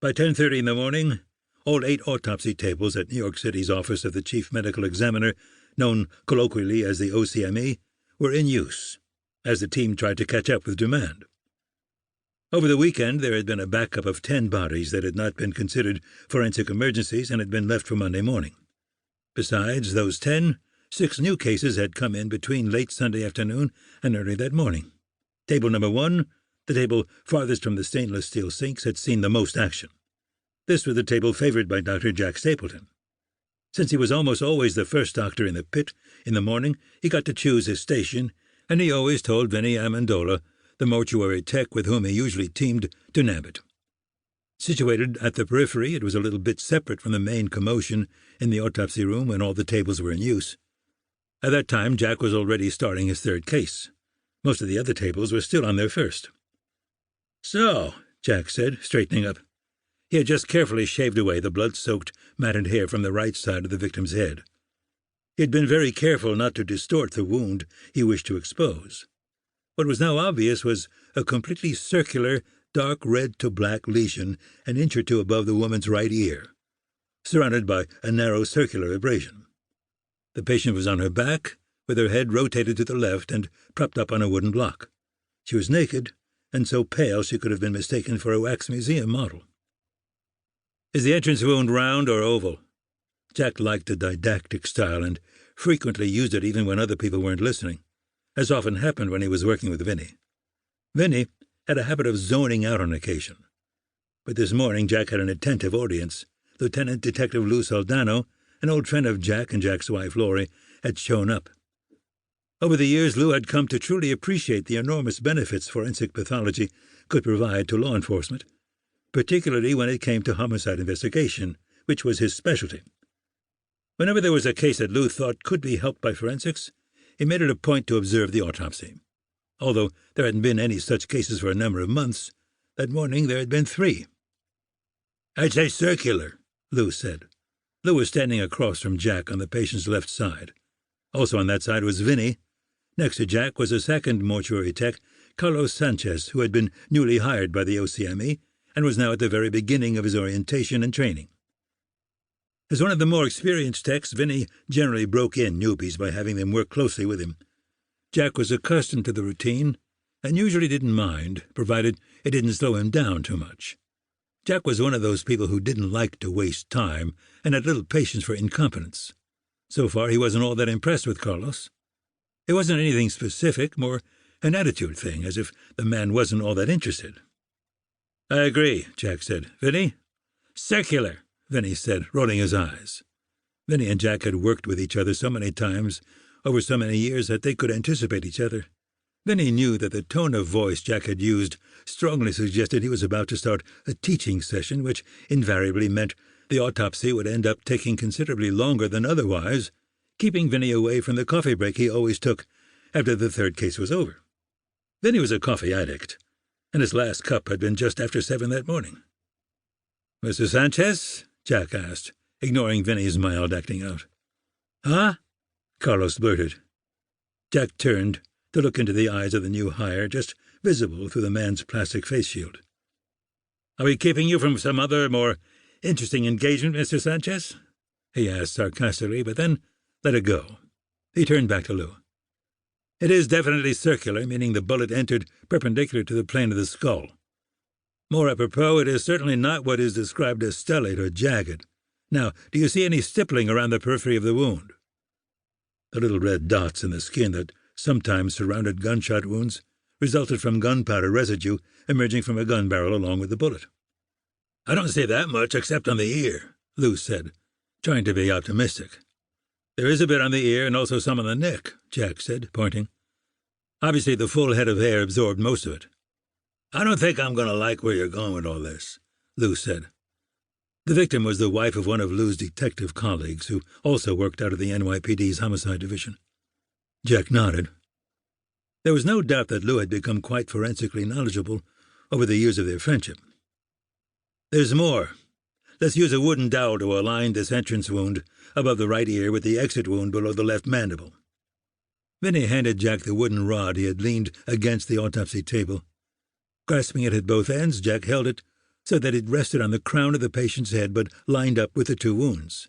By 10:30 in the morning, all 8 autopsy tables at New York City's office of the Chief Medical Examiner, known colloquially as the OCME, were in use, as the team tried to catch up with demand. Over the weekend, there had been a backup of 10 bodies that had not been considered forensic emergencies and had been left for Monday morning. Besides those 10, 6 new cases had come in between late Sunday afternoon and early that morning. Table number 1, the table farthest from the stainless steel sinks, had seen the most action. This was the table favored by Dr. Jack Stapleton. Since he was almost always the first doctor in the pit in the morning, he got to choose his station, and he always told Vinnie Amendola, the mortuary tech with whom he usually teamed, to nab it. Situated at the periphery, it was a little bit separate from the main commotion in the autopsy room when all the tables were in use. At that time, Jack was already starting his 3rd case. Most of the other tables were still on their first. "So," Jack said, straightening up. He had just carefully shaved away the blood-soaked, matted hair from the right side of the victim's head. He had been very careful not to distort the wound he wished to expose. What was now obvious was a completely circular, dark red to black lesion an inch or 2 above the woman's right ear, surrounded by a narrow circular abrasion. The patient was on her back, with her head rotated to the left and propped up on a wooden block. She was naked, and so pale she could have been mistaken for a wax museum model. "Is the entrance wound round or oval?" Jack liked a didactic style and frequently used it even when other people weren't listening, as often happened when he was working with Vinnie. Vinnie had a habit of zoning out on occasion. But this morning Jack had an attentive audience. Lieutenant Detective Lou Saldano, an old friend of Jack and Jack's wife, Laurie, had shown up. Over the years, Lou had come to truly appreciate the enormous benefits forensic pathology could provide to law enforcement, particularly when it came to homicide investigation, which was his specialty. Whenever there was a case that Lou thought could be helped by forensics, he made it a point to observe the autopsy. Although there hadn't been any such cases for a number of months, that morning there had been 3. "I'd say circular," Lou said. Lou was standing across from Jack on the patient's left side. Also on that side was Vinnie. Next to Jack was a second mortuary tech, Carlos Sanchez, who had been newly hired by the OCME and was now at the very beginning of his orientation and training. As one of the more experienced techs, Vinnie generally broke in newbies by having them work closely with him. Jack was accustomed to the routine and usually didn't mind, provided it didn't slow him down too much. Jack was one of those people who didn't like to waste time and had little patience for incompetence. So far, he wasn't all that impressed with Carlos. It wasn't anything specific, more an attitude thing, as if the man wasn't all that interested. "I agree," Jack said. "Vinnie?" "Circular," Vinnie said, rolling his eyes. Vinnie and Jack had worked with each other so many times over so many years that they could anticipate each other. Vinnie knew that the tone of voice Jack had used strongly suggested he was about to start a teaching session, which invariably meant the autopsy would end up taking considerably longer than otherwise, keeping Vinnie away from the coffee break he always took after the 3rd case was over. Vinnie was a coffee addict, and his last cup had been just after 7 that morning. "Mr. Sanchez?" Jack asked, ignoring Vinnie's mild acting out. "Huh?" Carlos blurted. Jack turned to look into the eyes of the new hire, just visible through the man's plastic face shield. "Are we keeping you from some other, more interesting engagement, Mr. Sanchez?" he asked sarcastically, but then let it go. He turned back to Lou. "It is definitely circular, meaning the bullet entered perpendicular to the plane of the skull. More apropos, it is certainly not what is described as stellate or jagged. Now, do you see any stippling around the periphery of the wound?" The little red dots in the skin that sometimes surrounded gunshot wounds resulted from gunpowder residue emerging from a gun barrel along with the bullet. "I don't see that much except on the ear," Lou said, trying to be optimistic. "There is a bit on the ear and also some on the neck," Jack said, pointing. "Obviously the full head of hair absorbed most of it." "I don't think I'm going to like where you're going with all this," Lou said. The victim was the wife of one of Lou's detective colleagues, who also worked out of the NYPD's homicide division. Jack nodded. There was no doubt that Lou had become quite forensically knowledgeable over the years of their friendship. "There's more. Let's use a wooden dowel to align this entrance wound above the right ear with the exit wound below the left mandible." Vinnie handed Jack the wooden rod he had leaned against the autopsy table. Grasping it at both ends, Jack held it so that it rested on the crown of the patient's head but lined up with the two wounds.